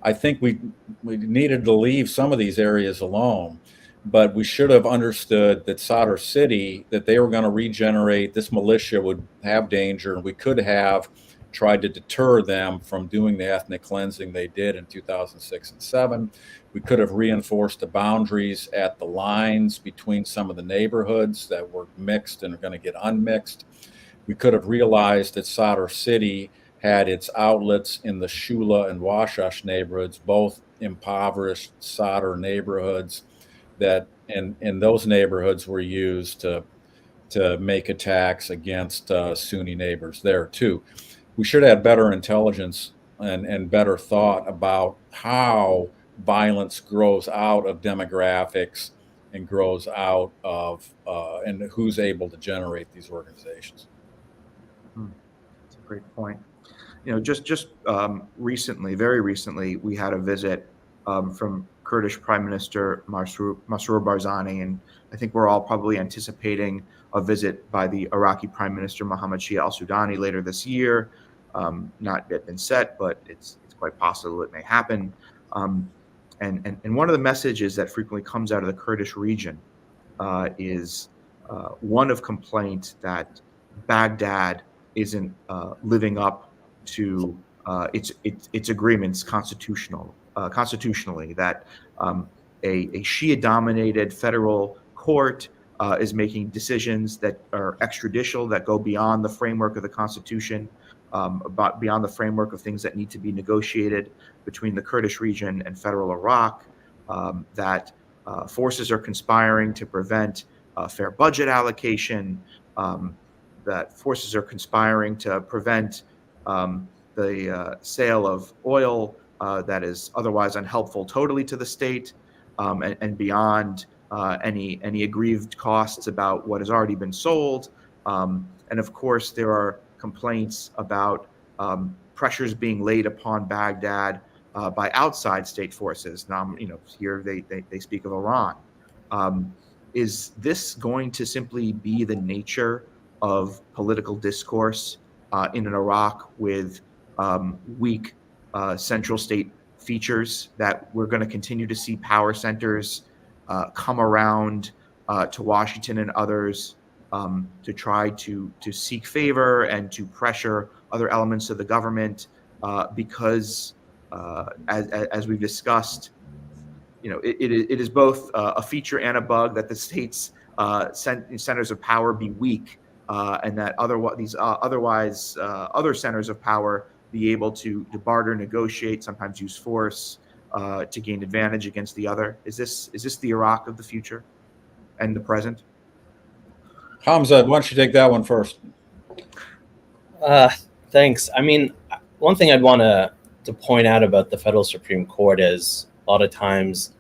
I think we needed to leave some of these areas alone, but we should have understood that Sadr City, that they were going to regenerate, this militia would have danger, and we could have tried to deter them from doing the ethnic cleansing they did in 2006 and 7. We could have reinforced the boundaries at the lines between some of the neighborhoods that were mixed and are going to get unmixed. We could have realized that Sadr City had its outlets in the Shula and Washash neighborhoods, both impoverished Sadr neighborhoods that in those neighborhoods were used to make attacks against Sunni neighbors there too. We should have better intelligence and better thought about how violence grows out of demographics and grows out of and who's able to generate these organizations. That's a great point. Just recently, very recently, we had a visit from Kurdish Prime Minister Masroor Barzani, and I think we're all probably anticipating a visit by the Iraqi Prime Minister Mohammed Shia al-Sudani later this year. Not yet been set, but it's quite possible it may happen. And one of the messages that frequently comes out of the Kurdish region is one of complaint that Baghdad isn't living up to its agreements constitutionally, that a Shia-dominated federal court is making decisions that are extrajudicial, that go beyond the framework of the Constitution, beyond the framework of things that need to be negotiated between the Kurdish region and federal Iraq, that forces are conspiring to prevent fair budget allocation, that forces are conspiring to prevent the sale of oil that is otherwise unhelpful totally to the state, and beyond any aggrieved costs about what has already been sold. And of course, there are complaints about pressures being laid upon Baghdad by outside state forces. Now, here they speak of Iran. Is this going to simply be the nature of political discourse in an Iraq with weak central state features, that we're going to continue to see power centers come around to Washington and others to try to seek favor and to pressure other elements of the government because, as we've discussed, it is both a feature and a bug that the state's centers of power be weak, and that other centers of power be able to barter, negotiate, sometimes use force to gain advantage against the other. Is this the Iraq of the future and the present? Hamzeh, why don't you take that one first? Thanks. I mean, one thing I'd want to point out about the federal Supreme Court is a lot of times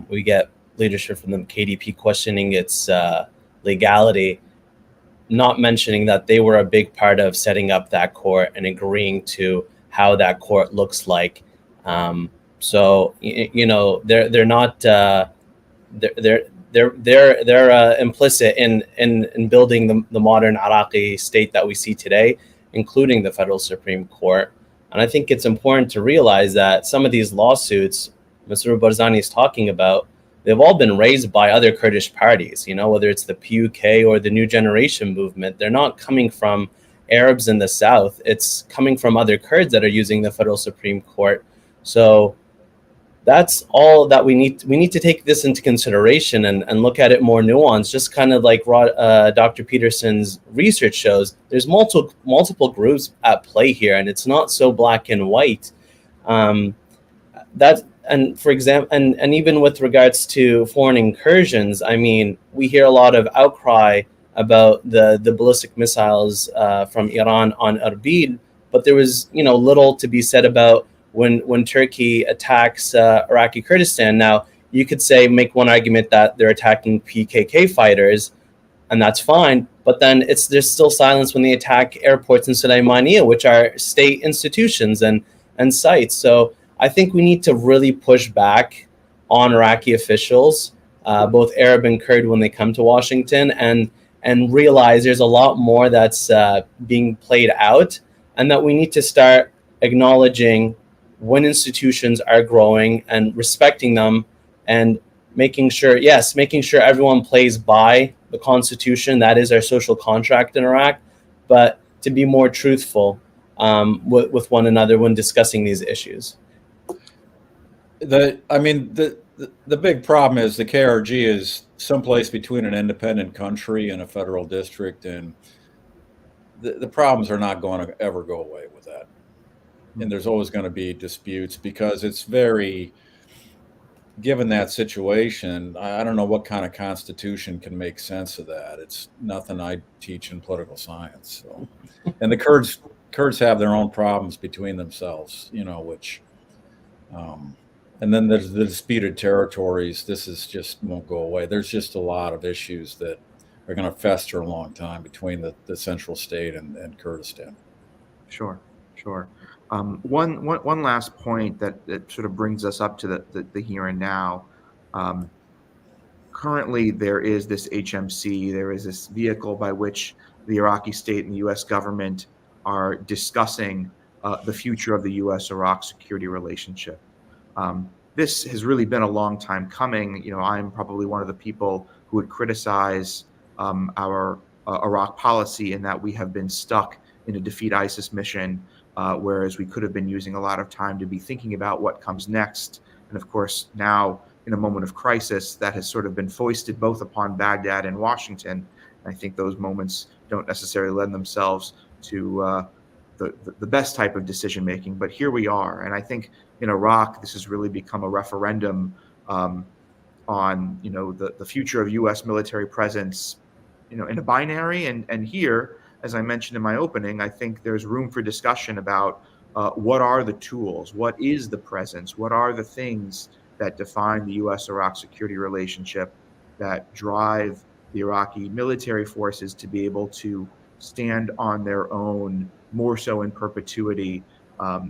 we get leadership from the KDP questioning its legality, not mentioning that they were a big part of setting up that court and agreeing to how that court looks like. So they're not they're implicit in building the modern Iraqi state that we see today, including the federal Supreme Court. And I think it's important to realize that some of these lawsuits Mr. Barzani is talking about, they've all been raised by other Kurdish parties, whether it's the PUK or the New Generation movement. They're not coming from Arabs in the South. It's coming from other Kurds that are using the federal Supreme Court. So that's all that we need. We need to take this into consideration and look at it more nuanced, just kind of like Dr. Petersen's research shows. There's multiple groups at play here, and it's not so black and white. And for example, and even with regards to foreign incursions, I mean, we hear a lot of outcry about the ballistic missiles from Iran on Erbil, but there was little to be said about when Turkey attacks Iraqi Kurdistan. Now, you could make one argument that they're attacking PKK fighters, and that's fine. But then there's still silence when they attack airports in Sulaymaniyah, which are state institutions and sites. So I think we need to really push back on Iraqi officials, both Arab and Kurd, when they come to Washington, and realize there's a lot more that's being played out, and that we need to start acknowledging when institutions are growing and respecting them, and making sure everyone plays by the Constitution. That is our social contract in Iraq, but to be more truthful with one another when discussing these issues. The big problem is the KRG is someplace between an independent country and a federal district, and the problems are not going to ever go away with that. And there's always going to be disputes because it's given that situation, I don't know what kind of constitution can make sense of that. It's nothing I teach in political science. So, and the Kurds have their own problems between themselves, which, and then there's the disputed territories. This just won't go away. There's just a lot of issues that are going to fester a long time between the central state and Kurdistan. Sure. One last point that sort of brings us up to the here and now. Currently, there is this HMC. There is this vehicle by which the Iraqi state and the U.S. government are discussing the future of the U.S. Iraq security relationship. This has really been a long time coming. I'm probably one of the people who would criticize our Iraq policy in that we have been stuck in a defeat ISIS mission, whereas we could have been using a lot of time to be thinking about what comes next. And of course, now in a moment of crisis, that has sort of been foisted both upon Baghdad and Washington. And I think those moments don't necessarily lend themselves to the best type of decision making. But here we are. And I think in Iraq, this has really become a referendum on the future of U.S. military presence in a binary. And here, as I mentioned in my opening, I think there's room for discussion about what are the tools, what is the presence, what are the things that define the U.S.-Iraq security relationship that drive the Iraqi military forces to be able to stand on their own more so in perpetuity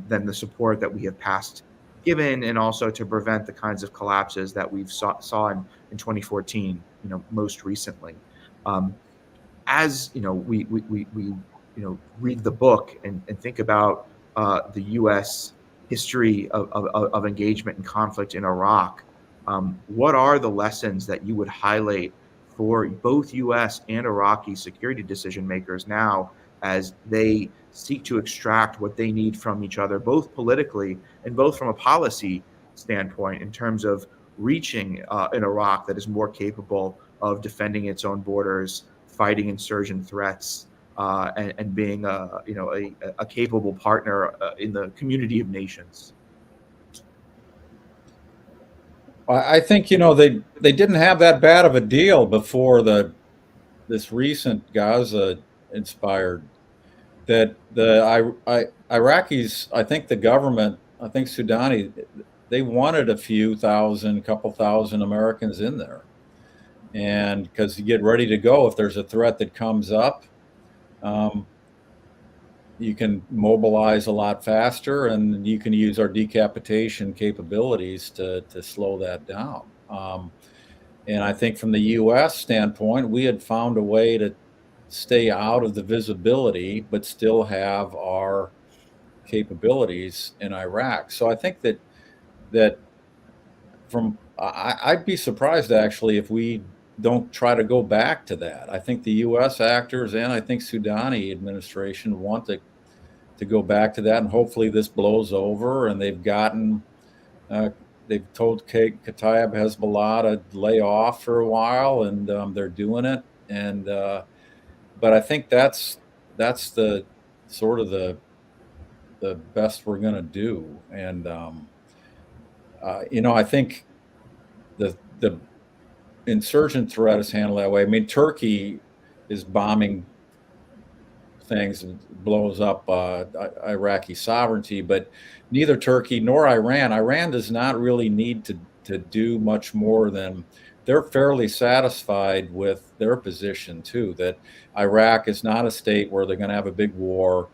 than the support that we have past given, and also to prevent the kinds of collapses that we've saw in 2014, most recently. As we read the book and think about the U.S. history of engagement and conflict in Iraq, What are the lessons that you would highlight for both U.S. and Iraqi security decision makers now as they seek to extract what they need from each other, both politically and both from a policy standpoint, in terms of reaching an Iraq that is more capable of defending its own borders, fighting insurgent threats, and being a capable partner in the community of nations? I think, they didn't have that bad of a deal before this recent Gaza inspired, that Iraqis, I think the government, I think Sudani, they wanted a couple thousand Americans in there. And because you get ready to go if there's a threat that comes up, you can mobilize a lot faster, and you can use our decapitation capabilities to slow that down. And I think from the U.S. standpoint, we had found a way to stay out of the visibility, but still have our capabilities in Iraq. So I think that I'd be surprised actually if we don't try to go back to that. I think the U.S. actors and I think Sudani administration want to go back to that, and hopefully this blows over and they've told Kataib Hezbollah to lay off for a while, and they're doing it. And but I think that's the sort of the best we're going to do. And I think the insurgent threat is handled that way. I mean, Turkey is bombing things and blows up Iraqi sovereignty, but neither Turkey nor Iran. Iran does not really need to do much more than, they're fairly satisfied with their position too, that Iraq is not a state where they're going to have a big war.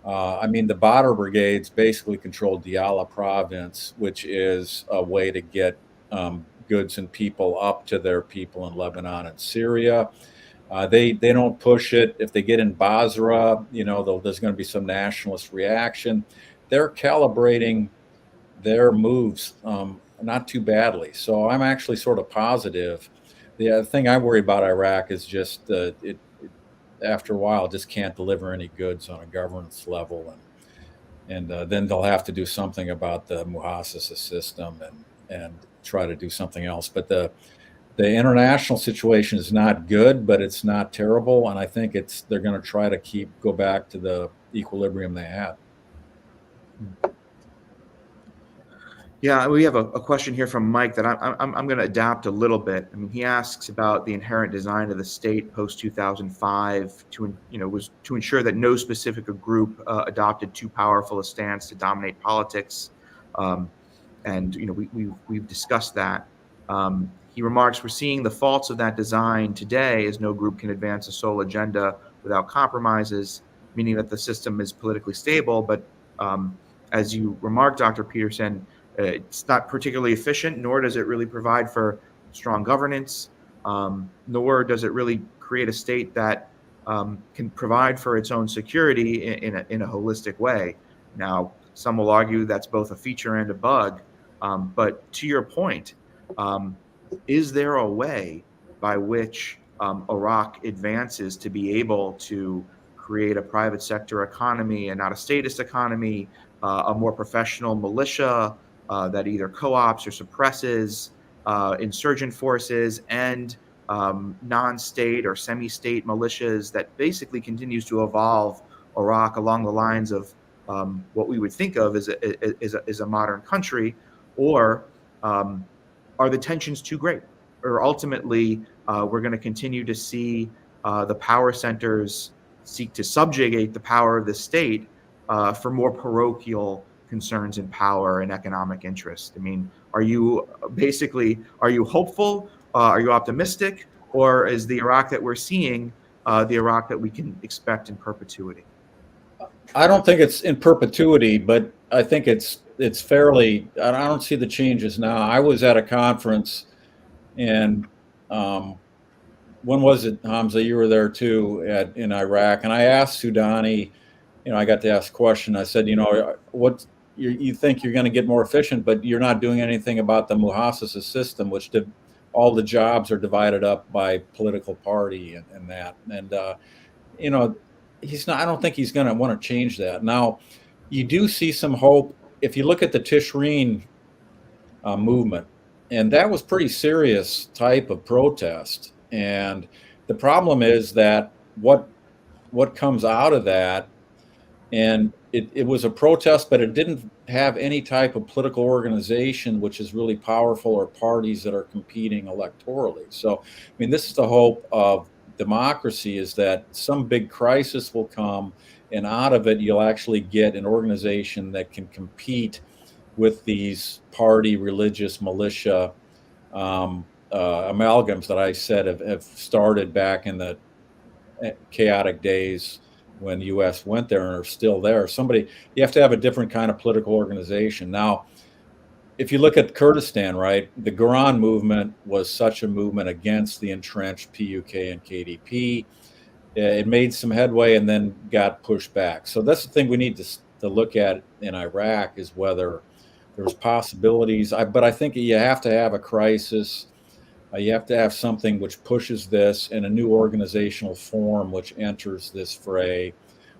I mean, the Badr brigades basically controlled Diyala province, which is a way to get goods and people up to their people in Lebanon and Syria. They don't push it. If they get in Basra, there's going to be some nationalist reaction. They're calibrating their moves not too badly. So I'm actually sort of positive. The other thing I worry about Iraq is just it after a while just can't deliver any goods on a governance level, and then they'll have to do something about the Muhassasa system and try to do something else. But the international situation is not good, but it's not terrible, and I think they're going to try to go back to the equilibrium they had. Yeah, we have a question here from Mike that I'm going to adapt a little bit. I mean, he asks about the inherent design of the state post 2005 was to ensure that no specific group adopted too powerful a stance to dominate politics, and we've discussed that. He remarks, "We're seeing the faults of that design today, as no group can advance a sole agenda without compromises, meaning that the system is politically stable, but as you remarked, Dr. Petersen, it's not particularly efficient, nor does it really provide for strong governance, nor does it really create a state that can provide for its own security in a holistic way." Now, some will argue that's both a feature and a bug, but to your point, is there a way by which Iraq advances to be able to create a private sector economy and not a statist economy, a more professional militia that either co-ops or suppresses insurgent forces, and non-state or semi-state militias that basically continues to evolve Iraq along the lines of what we would think of as a modern country? Or are the tensions too great? Or ultimately, we're going to continue to see the power centers seek to subjugate the power of the state for more parochial concerns in power and economic interest? I mean, are you hopeful? Are you optimistic? Or is the Iraq that we're seeing the Iraq that we can expect in perpetuity? I don't think it's in perpetuity, but I think it's fairly, I don't see the changes now. I was at a conference, and when was it, Hamzeh? You were there too, in Iraq, and I asked Sudani, I got to ask a question. I said, you think you're going to get more efficient, but you're not doing anything about the muhassasa system, which all the jobs are divided up by political party and that. And you know, he's not. I don't think he's going to want to change that. Now, you do see some hope if you look at the Tishreen movement, and that was pretty serious type of protest. And the problem is that what comes out of that, and it was a protest, but it didn't have any type of political organization which is really powerful or parties that are competing electorally. So, I mean, this is the hope of democracy, is that some big crisis will come, and out of it you'll actually get an organization that can compete with these party, religious, militia amalgams that I said have started back in the chaotic days when the U.S. went there and are still there. You have to have a different kind of political organization. Now, if you look at Kurdistan, right, the Quran movement was such a movement against the entrenched PUK and KDP. It made some headway and then got pushed back. So that's the thing we need to look at in Iraq, is whether there's possibilities. But I think you have to have a crisis. You have to have something which pushes this in a new organizational form which enters this fray.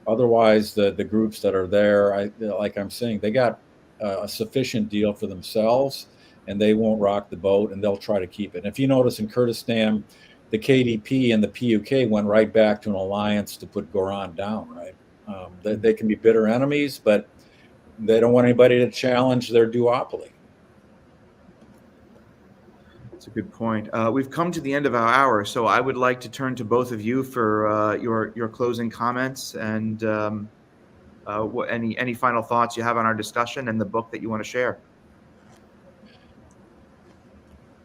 Otherwise, the groups that are there, like I'm saying, they got a sufficient deal for themselves, and they won't rock the boat, and they'll try to keep it. And if you notice in Kurdistan, the KDP and the PUK went right back to an alliance to put Goran down, right? They can be bitter enemies, but they don't want anybody to challenge their duopoly. That's a good point. We've come to the end of our hour, so I would like to turn to both of you for your closing comments and any final thoughts you have on our discussion and the book that you want to share.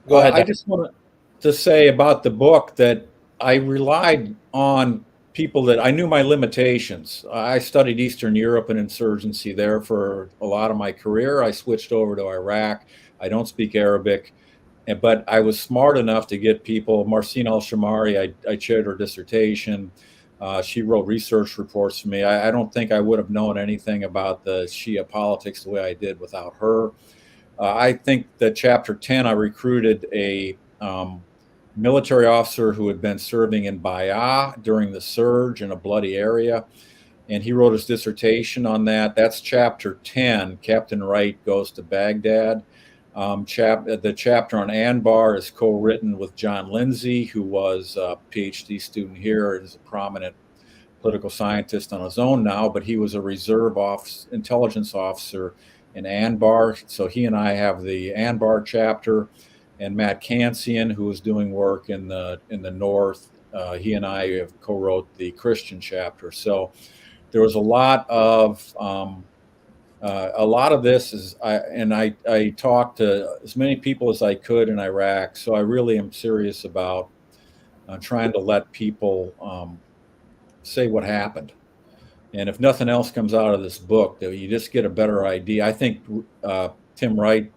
Go ahead. I just want to say about the book that I relied on people that I knew my limitations. I studied Eastern Europe and insurgency there for a lot of my career. I switched over to Iraq. I don't speak Arabic, but I was smart enough to get people. Marcin al-Shamari, I chaired her dissertation. She wrote research reports for me. I don't think I would have known anything about the Shia politics the way I did without her. I think that chapter 10, I recruited a military officer who had been serving in Bayah during the surge in a bloody area, and he wrote his dissertation on that. That's chapter 10, Captain Wright Goes to Baghdad. The chapter on Anbar is co-written with John Lindsay, who was a PhD student here and is a prominent political scientist on his own now, but he was a reserve intelligence officer in Anbar. So he and I have the Anbar chapter, and Matt Kansian, who is doing work in the north, he and I have co-wrote the Christian chapter. So there was a lot of this is, I talked to as many people as I could in Iraq. So I really am serious about trying to let people say what happened. And if nothing else comes out of this book, that you just get a better idea. I think Tim Wright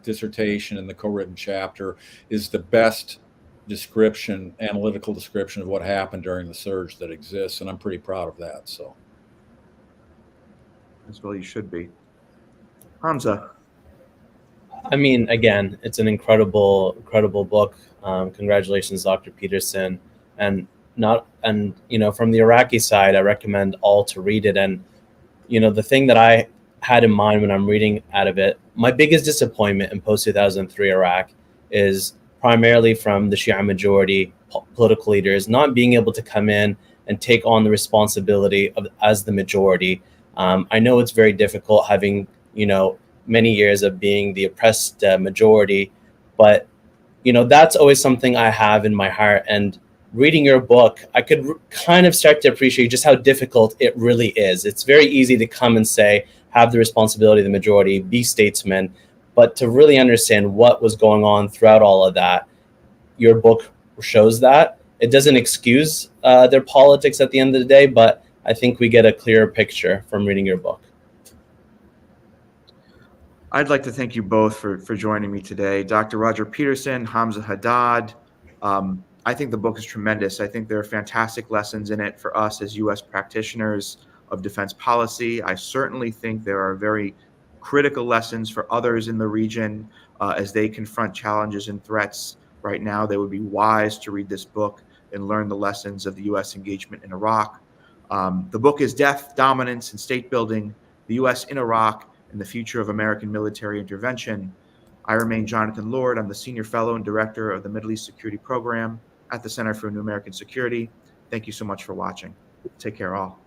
dissertation in the co-written chapter is the best analytical description of what happened during the surge that exists, and I'm pretty proud of that. So, as well, you should be. Hamzeh. I mean, again, it's an incredible book. Congratulations, Dr. Petersen, and from the Iraqi side, I recommend all to read it. And the thing that I had in mind when I'm reading out of it, my biggest disappointment in post-2003 Iraq is primarily from the Shia majority political leaders not being able to come in and take on the responsibility as the majority. I know it's very difficult having, many years of being the oppressed majority, but, that's always something I have in my heart. And reading your book, I could kind of start to appreciate just how difficult it really is. It's very easy to come and say, have the responsibility of the majority, be statesmen, but to really understand what was going on throughout all of that, your book shows that. It doesn't excuse their politics at the end of the day, but I think we get a clearer picture from reading your book. I'd like to thank you both for joining me today. Dr. Roger Petersen, Hamzeh Hadad. I think the book is tremendous. I think there are fantastic lessons in it for us as U.S. practitioners of defense policy. I certainly think there are very critical lessons for others in the region as they confront challenges and threats right now. They would be wise to read this book and learn the lessons of the U.S. engagement in Iraq. The book is Death, Dominance, and State Building, the U.S. in Iraq and the Future of American Military Intervention. I remain Jonathan Lord. I'm the Senior Fellow and Director of the Middle East Security Program at the Center for New American Security. Thank you so much for watching. Take care all.